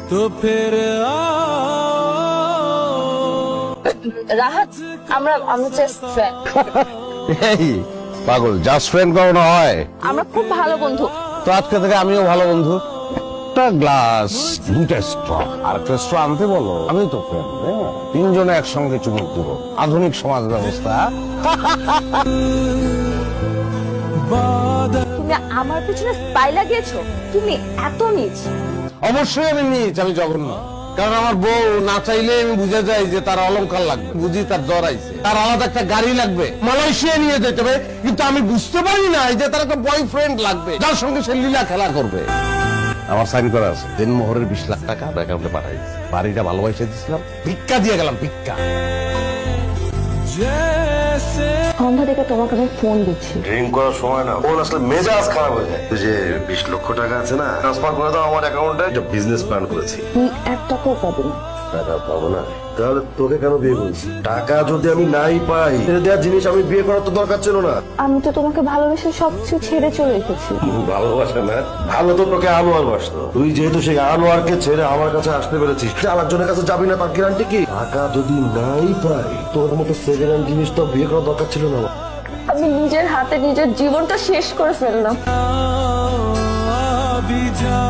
तो फिर রাহাত, আমরা জাস্ট ফ্রেন্ড। এই পাগল, জাস্ট ফ্রেন্ড কখনো হয়? আমরা খুব ভালো বন্ধু। তো আজকে থেকে আমিও ভালো বন্ধু। একটা গ্লাস, দুটা স্ট্র আর একটা স্ট্র আনতে বলো। আমি তো ফ্রেন্ড, তিনজনে একসঙ্গে চুমুক দেবো। আধুনিক সমাজ ব্যবস্থা। তুমি আমার পিছনে স্পাই লাগিয়েছো? তুমি এত নিচ? অবশ্যই আমি নিচ, আমি জঘন্য। কারণ আমার বউ না চাইলে আমি বুঝে যাই যে তার অলংকার লাগবে, বুঝি তার জ্বর আইছে, তার আলাদা একটা গাড়ি লাগবে, মালয়েশিয়া নিয়ে যেতে হবে। কিন্তু আমি বুঝতে পারি না যে তার একটা বয়ফ্রেন্ড লাগবে যার সঙ্গে সে লীলা খেলা করবে। আমার সাইন করা আছে, দিনমোহরের 20 লাখ টাকা অ্যাকাউন্টে পাঠাই। বাড়িটা ভালোবাসে দিয়েছিলাম, ভিক্ষা দিয়ে গেলাম, ভিক্ষা। সন্ধ্যা থেকে তোমাকে আমি ফোন দিচ্ছি। ড্রিঙ্ক করার সময় না ফোন আসলে মেজাজ খারাপ হয়ে যায়। তুই যে 20 লক্ষ টাকা আছে না, ট্রান্সফার করে দাও আমার অ্যাকাউন্টে। একটা বিজনেস প্ল্যান করেছি। তুই 1 টাকাও পাবি না। টাকা পাবো না? তাহলে তোকে কেন বিয়ে করেছি? টাকা যদি আমি নাই পাই, ছেড়ে দেওয়ার জিনিস আমি বিয়ে করার তো দরকার ছিল না। আমি তো তোমাকে ভালোবেসে সবকিছু ছেড়ে চলে এসেছি। ভালোবাসা না, ভালো তো তোকে আনোয়ার বাসতো। তুই যেহেতু সেই আনোয়ারকে ছেড়ে আমার কাছে আসতে পেরেছিস, আরেকজনের কাছে যাবি না তার গ্যারান্টি কি? টাকা যদি নাই পাই, তোর মতো সেকেন্ড হ্যান্ড জিনিস তো বিয়ে করার দরকার ছিল না। আমি নিজের হাতে নিজের জীবনটা শেষ করে ফেললাম। भी जा